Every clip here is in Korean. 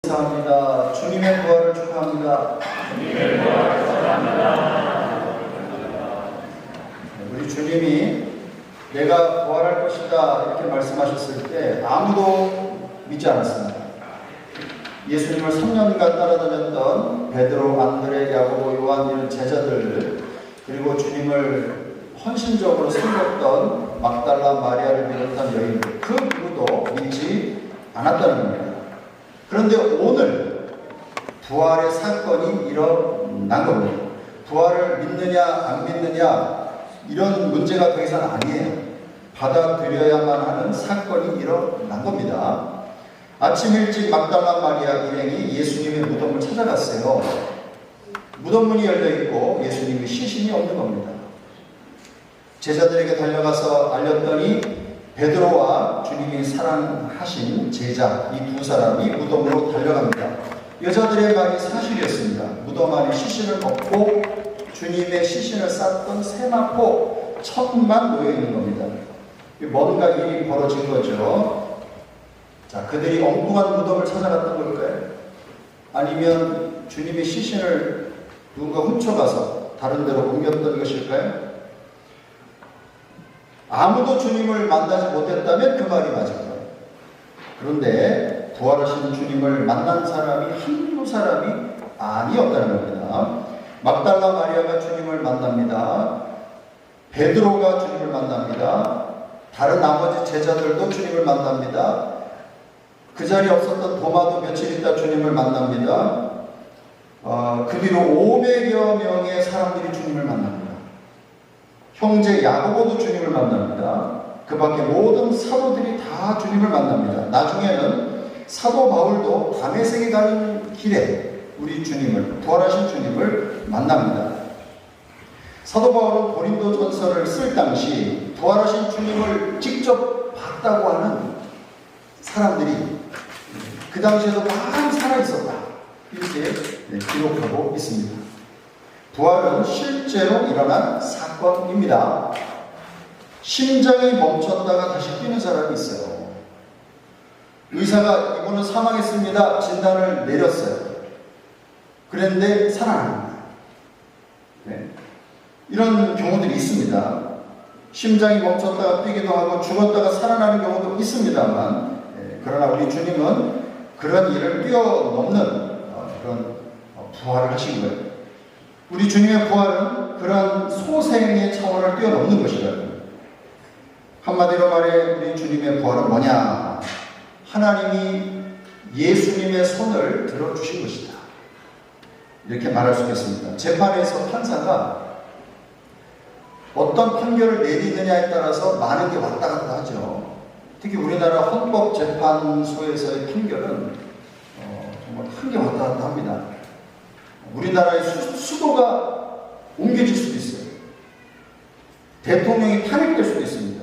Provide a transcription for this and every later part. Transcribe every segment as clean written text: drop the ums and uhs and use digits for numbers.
감사합니다. 주님의 부활을 축하합니다. 주님의 부활을 축하합니다. 우리 주님이 내가 부활할 것이다 이렇게 말씀하셨을 때 아무도 믿지 않았습니다. 예수님을 3년간 따라다녔던 베드로, 안드레, 야고보, 요한 이런 제자들, 그리고 주님을 헌신적으로 섬겼던 막달라 마리아를 비롯한 여인들, 그 누구도 믿지 않았다는 겁니다. 그런데 오늘 부활의 사건이 일어난 겁니다. 부활을 믿느냐 안 믿느냐 이런 문제가 더 이상 아니에요. 받아들여야만 하는 사건이 일어난 겁니다. 아침 일찍 막달라 마리아 일행이 예수님의 무덤을 찾아갔어요. 무덤 문이 열려있고 예수님의 시신이 없는 겁니다. 제자들에게 달려가서 알렸더니 베드로와 주님이 사랑하신 제자 이 두 사람이 무덤으로 달려갑니다. 여자들의 말이 사실이었습니다. 무덤 안에 시신을 벗고 주님의 시신을 쌌던 세마포 천만 놓여있는 겁니다. 뭔가 일이 벌어진 거죠. 자, 그들이 엉뚱한 무덤을 찾아갔던 걸까요? 아니면 주님의 시신을 누군가 훔쳐가서 다른 데로 옮겼던 것일까요? 아무도 주님을 만나지 못했다면 그 말이 맞을 거예요. 그런데 부활하신 주님을 만난 사람이 한두 사람이 아니었다는 겁니다. 막달라 마리아가 주님을 만납니다. 베드로가 주님을 만납니다. 다른 나머지 제자들도 주님을 만납니다. 그 자리에 없었던 도마도 며칠 있다 주님을 만납니다. 그 뒤로 500여 명의 사람들이 주님을 만납니다. 형제 야고보도 주님을 만납니다. 그 밖에 모든 사도들이 다 주님을 만납니다. 나중에는 사도 바울도 다메섹에 가는 길에 우리 주님을, 부활하신 주님을 만납니다. 사도 바울은 고린도 전서를 쓸 당시 부활하신 주님을 직접 봤다고 하는 사람들이 그 당시에도 많이 살아있었다 이렇게 기록하고 있습니다. 부활은 실제로 일어난 사건입니다. 심장이 멈췄다가 다시 뛰는 사람이 있어요. 의사가 이분은 사망했습니다 진단을 내렸어요. 그런데 살아납니다. 네. 이런 경우들이 있습니다. 심장이 멈췄다가 뛰기도 하고 죽었다가 살아나는 경우도 있습니다만, 그러나 우리 주님은 그런 일을 뛰어넘는 그런 부활을 하신 거예요. 우리 주님의 부활은 그런 소생의 차원을 뛰어넘는 것이다. 한마디로 말해 우리 주님의 부활은 뭐냐? 하나님이 예수님의 손을 들어주신 것이다. 이렇게 말할 수 있겠습니다. 재판에서 판사가 어떤 판결을 내리느냐에 따라서 많은 게 왔다 갔다 하죠. 특히 우리나라 헌법재판소에서의 판결은 정말 큰 게 왔다 갔다 합니다. 우리나라의 수도가 옮겨질 수도 있어요. 대통령이 탄핵될 수도 있습니다.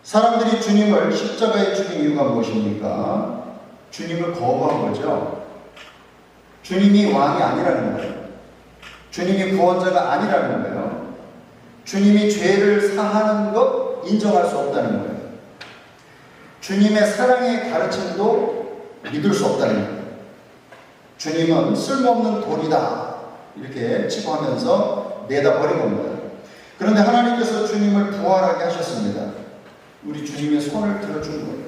사람들이 주님을 십자가에 죽인 이유가 무엇입니까? 주님을 거부한 거죠. 주님이 왕이 아니라는 거예요. 주님이 구원자가 아니라는 거예요. 주님이 죄를 사하는 것 인정할 수 없다는 거예요. 주님의 사랑의 가르침도 믿을 수 없다는 거예요. 주님은 쓸모없는 돌이다 이렇게 치부하면서 내다버린 겁니다. 그런데 하나님께서 주님을 부활하게 하셨습니다. 우리 주님의 손을 들어준 거예요.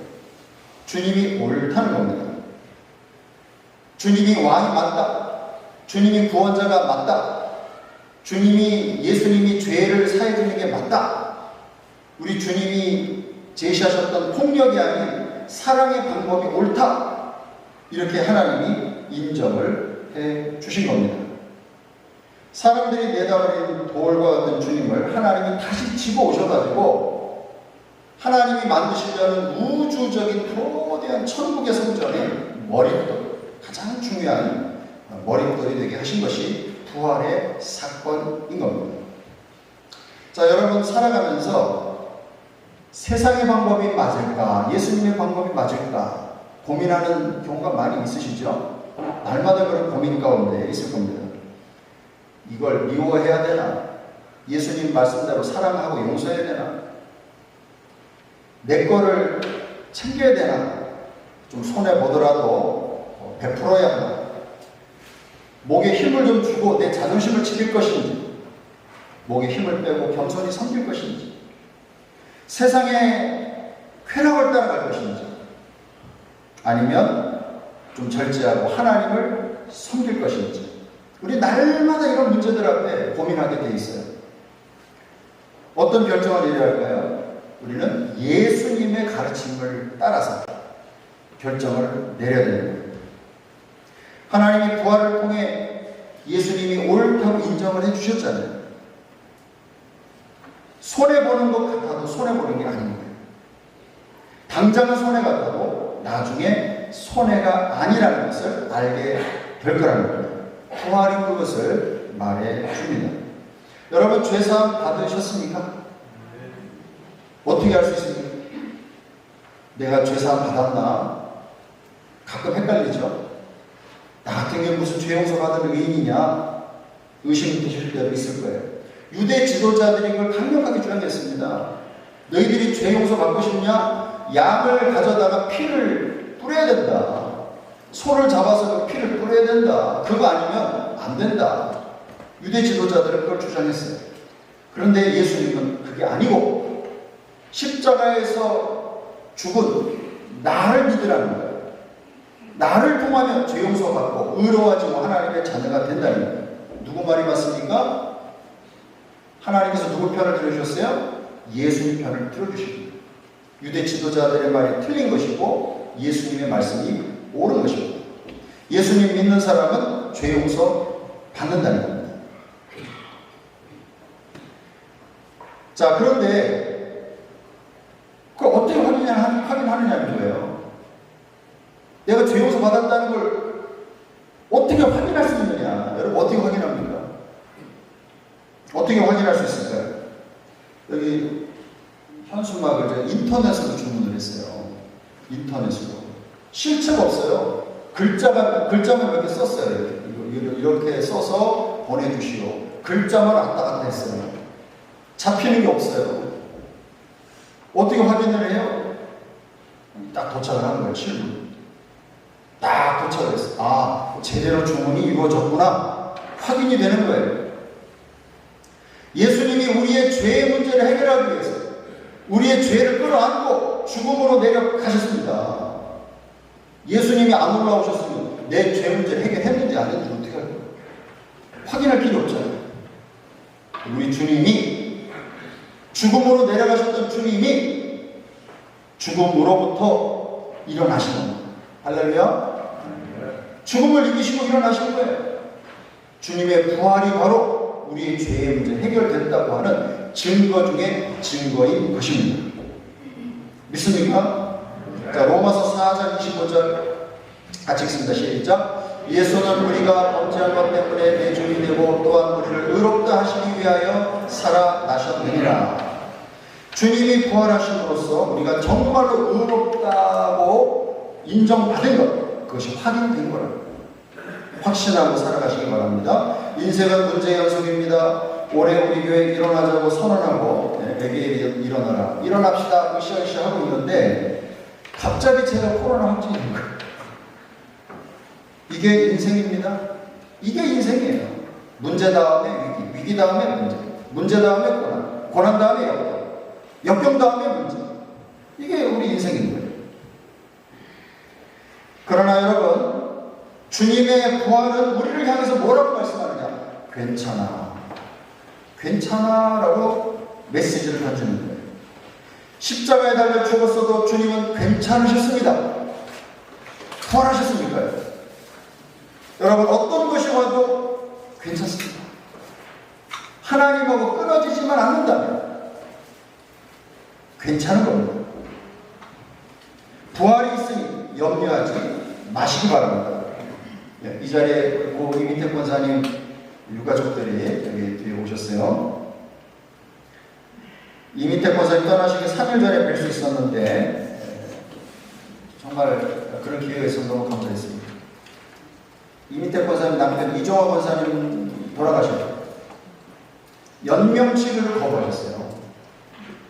주님이 옳다는 겁니다. 주님이 왕이 맞다. 주님이 구원자가 맞다. 예수님이 죄를 사해주는 게 맞다. 우리 주님이 제시하셨던 폭력이 아닌 사랑의 방법이 옳다. 이렇게 하나님이 인정을 해 주신 겁니다. 사람들이 내다버린 돌과 같은 주님을 하나님이 다시 집어 오셔가지고 하나님이 만드시려는 우주적인 거대한 천국의 성전의 머릿돌, 가장 중요한 머릿돌이 되게 하신 것이 부활의 사건인 겁니다. 자, 여러분 살아가면서 세상의 방법이 맞을까? 예수님의 방법이 맞을까? 고민하는 경우가 많이 있으시죠? 날마다 그런 고민 가운데 있을 겁니다. 이걸 미워해야 되나? 예수님 말씀대로 사랑하고 용서해야 되나? 내 거를 챙겨야 되나? 좀 손해보더라도 베풀어야 한다. 목에 힘을 좀 주고 내 자존심을 지킬 것인지, 목에 힘을 빼고 겸손히 섬길 것인지, 세상의 쾌락을 따라갈 것인지, 아니면 좀 절제하고 하나님을 섬길 것인지, 우리 날마다 이런 문제들 앞에 고민하게 돼 있어요. 어떤 결정을 내려야 할까요? 우리는 예수님의 가르침을 따라서 결정을 내려야 되는 거예요. 하나님이 부활을 통해 예수님이 옳다고 인정을 해주셨잖아요. 손해보는 것 같아도 손해보는 게 아닌 거예요. 당장은 손해 같아도 나중에 손해가 아니라는 것을 알게 될 거라는 거예요. 부활이 그것을 말해 줍니다. 여러분, 죄사함 받으셨습니까? 어떻게 알 수 있습니까? 내가 죄사함 받았나? 가끔 헷갈리죠? 나 같은 경우 무슨 죄 용서 받은 의인이냐? 의심이 드실 때도 있을 거예요. 유대 지도자들이 그걸 강력하게 주장했습니다. 너희들이 죄 용서 받고 싶냐? 양을 가져다가 피를 뿌려야 된다. 소를 잡아서 그 피를 뿌려야 된다. 그거 아니면 안 된다. 유대 지도자들은 그걸 주장했어요. 그런데 예수님은 그게 아니고 십자가에서 죽은 나를 믿으라는 거예요. 나를 통하면 죄 용서받고 의로워지고 하나님의 자녀가 된다는 거예요. 누구 말이 맞습니까? 하나님께서 누구 편을 들어주셨어요? 예수님 편을 들어주십니다. 유대 지도자들의 말이 틀린 것이고 예수님의 말씀이 옳은 것입니다. 예수님 믿는 사람은 죄 용서 받는다는 겁니다. 자, 그런데 그걸 어떻게 확인하느냐는 거예요. 내가 죄 용서 받았다는 걸 어떻게 확인할 수 있느냐? 여러분, 어떻게 확인합니까? 어떻게 확인할 수 있을까요? 여기 현수막을 인터넷으로 주문을 했어요. 인터넷으로. 실체가 없어요. 글자만 몇 개 썼어요. 이렇게 써서 보내주시오. 글자만 왔다 갔다 했어요. 잡히는 게 없어요. 어떻게 확인을 해요? 딱 도착을 하는 거예요. 7분. 딱 도착을 했어요. 아, 제대로 주문이 이루어졌구나. 확인이 되는 거예요. 예수님이 우리의 죄의 문제를 해결하기 위해서 우리의 죄를 끌어안고 죽음으로 내려가셨습니다. 예수님이 안 올라오셨으면 내 죄 문제를 해결했는지 안 했는지 어떻게 할까요? 확인할 필요 없잖아요. 우리 주님이 죽음으로 내려가셨던 주님이 죽음으로부터 일어나신 겁니다. 할렐루야. 죽음을 이기시고 일어나신 거예요. 주님의 부활이 바로 우리의 죄의 문제 해결됐다고 하는 증거 중에 증거인 것입니다. 믿습니까? 자, 로마서 4장 25절 같이 읽습니다. 시작. 예수는 우리가 범죄한 것 때문에 내주이 되고 또한 우리를 의롭다 하시기 위하여 살아나셨느니라. 주님이 부활하심으로써 우리가 정말로 의롭다고 인정받은 것, 그것이 확인된 거라고 확신하고 살아가시기 바랍니다. 인생은 문제의 연속입니다. 올해 우리 교회 일어나자고 선언하고 에게 일어나라, 일어납시다 으쌰으쌰 하고 있는데 갑자기 제가 코로나 확진이 된 거예요. 이게 인생입니다. 이게 인생이에요. 문제 다음에 위기, 위기 다음에 문제, 문제 다음에 고난, 고난 다음에 역경, 역경 다음에 문제. 이게 우리 인생인 거예요. 그러나 여러분, 주님의 부활은 우리를 향해서 뭐라고 말씀하느냐? 괜찮아. 괜찮아 라고 메시지를 던지는 거예요. 십자가에 달려 죽었어도 주님은 괜찮으셨습니다. 부활하셨습니까? 여러분, 어떤 것이 와도 괜찮습니다. 하나님하고 끊어지지만 않는다면 괜찮은 겁니다. 부활이 있으니 염려하지 마시기 바랍니다. 이 자리에 이민태 권사님 유가족들이 여기 뒤에 오셨어요. 이민태 권사님 떠나시기 3일 전에 뵐 수 있었는데 정말 그런 기회가 있어서 너무 감사했습니다. 이민태 권사님 남편 이종화 권사님 돌아가셨죠. 연명치료를 거부하셨어요.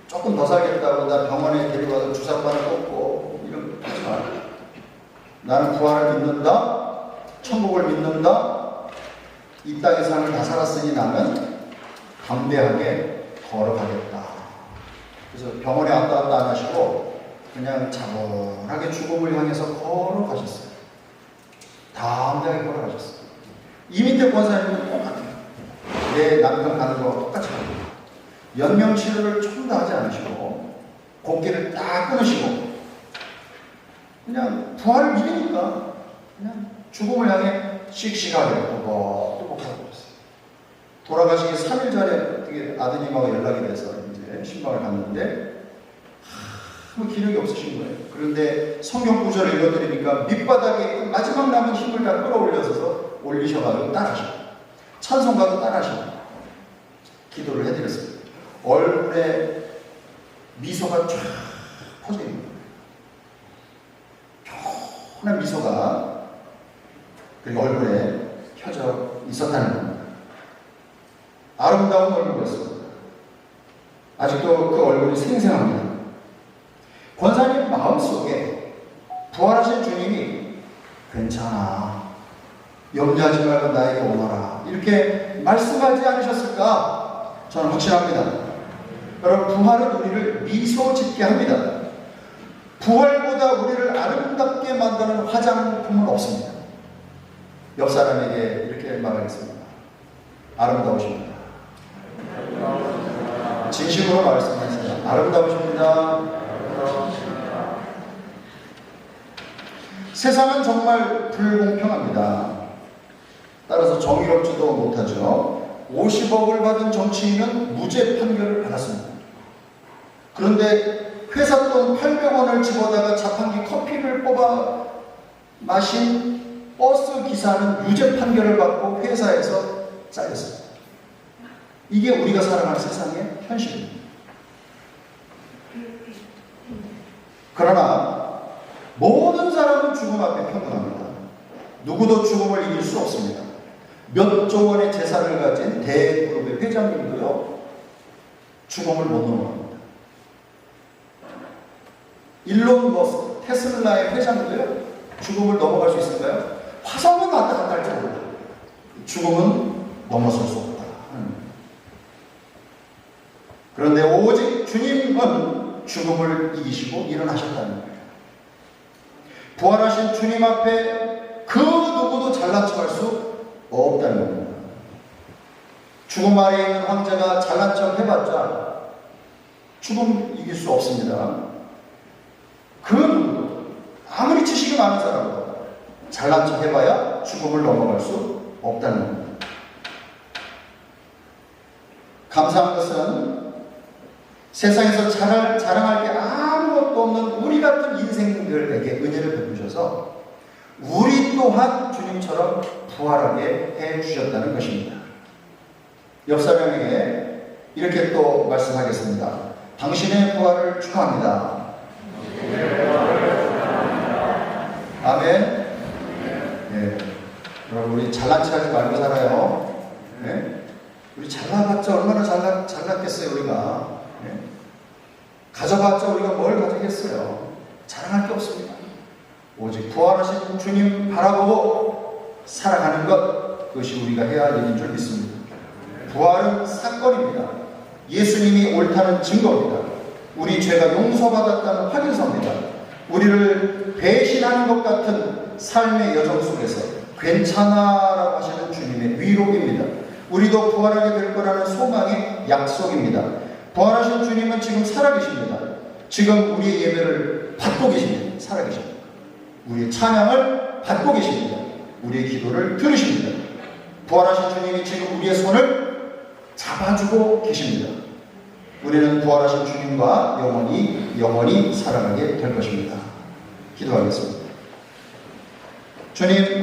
조금 더 살겠다고 나 병원에 데리고 가서 주사바늘 꽂고 이런 거 하지 마라. 나는 부활을 믿는다. 천국을 믿는다. 이 땅의 삶을 다 살았으니 나는 담대하게 걸어가겠다. 그래서 병원에 왔다 갔다 안 하시고 그냥 차분하게 죽음을 향해서 걸어가셨어요. 담대하게 걸어가셨어요. 이민태 권사님은 똑같아요. 내 남편 가는 거와 똑같이 합니다. 연명치료를 조금 더 하지 않으시고 곡기를 딱 끊으시고 그냥 부활을 믿으니까 그냥 죽음을 향해 씩씩하게 또박또박 하고 있어요. 돌아가시기 3일 전에 어떻게 아드님하고 연락이 돼서 이제 신방을 갔는데 아무 기력이 없으신 거예요. 그런데 성경 구절을 읽어드리니까 밑바닥에 마지막 남은 힘을 다 끌어올려서 올리셔가지고 따라하시고 찬송가도 따라하시고 기도를 해드렸습니다. 얼굴에 미소가 쫙 퍼져 있는 거예요. 편한 미소가 그리고 얼굴에 펴져 있었다는 겁니다. 아름다운 얼굴이었습니다. 아직도 그 얼굴이 생생합니다. 권사님 마음속에 부활하신 주님이 괜찮아, 염려하지 말고 나에게 오너라 이렇게 말씀하지 않으셨을까? 저는 확신합니다. 여러분, 부활은 우리를 미소 짓게 합니다. 부활보다 우리를 아름답게 만드는 화장품은 없습니다. 옆 사람에게 이렇게 말하겠습니다. 아름다우십니다. 진심으로 말씀하세요. 아름다우십니다. 세상은 정말 불공평합니다. 따라서 정의롭지도 못하죠. 50억을 받은 정치인은 무죄 판결을 받았습니다. 그런데 회사 돈 800원을 집어다가 자판기 커피를 뽑아 마신 버스 기사는 유죄 판결을 받고 회사에서 잘렸습니다. 이게 우리가 살아가는 세상의 현실입니다. 그러나 모든 사람은 죽음 앞에 평등합니다. 누구도 죽음을 이길 수 없습니다. 몇 조 원의 재산을 가진 대그룹의 회장님도요, 죽음을 못 넘어갑니다. 일론 머스크, 테슬라의 회장도요, 죽음을 넘어갈 수 있을까요? 화성은 왔다 갔다 할지 몰라요. 죽음은 넘어설 수 없다. 그런데 오직 주님은 죽음을 이기시고 일어나셨다는 거예요. 부활하신 주님 앞에 그 누구도 잘난 척할 수 없다는 겁니다. 죽음 아래에 있는 황제가 잘난 척 해봤자 죽음 이길 수 없습니다. 그 누구도 아무리 지식이 많은 사람도 잘난 척 해봐야 죽음을 넘어갈 수 없다는 겁니다. 감사한 것은 세상에서 자랑할 게 아무것도 없는 우리 같은 인생들에게 은혜를 베푸셔서 우리 또한 주님처럼 부활하게 해주셨다는 것입니다. 옆 사람에게 이렇게 또 말씀하겠습니다. 당신의 부활을 축하합니다. 아멘. 네. 여러분, 우리 잘난 체 하지 말고 살아요. 네? 우리 잘나봤자 얼마나 잘났겠어요, 우리가. 네? 가져봤자 우리가 뭘 가지겠어요. 자랑할 게 없습니다. 오직 부활하신 주님 바라보고 살아가는 것, 그것이 우리가 해야 할 일인 줄 믿습니다. 부활은 사건입니다. 예수님이 옳다는 증거입니다. 우리 죄가 용서받았다는 확인서입니다. 우리를 배신하는 것 같은 삶의 여정 속에서 괜찮아라고 하시는 주님의 위로입니다. 우리도 부활하게 될 거라는 소망의 약속입니다. 부활하신 주님은 지금 살아계십니다. 지금 우리의 예배를 받고 계십니다. 살아계십니다. 우리의 찬양을 받고 계십니다. 우리의 기도를 들으십니다. 부활하신 주님이 지금 우리의 손을 잡아주고 계십니다. 우리는 부활하신 주님과 영원히 살아가게 될 것입니다. 기도하겠습니다. 주님,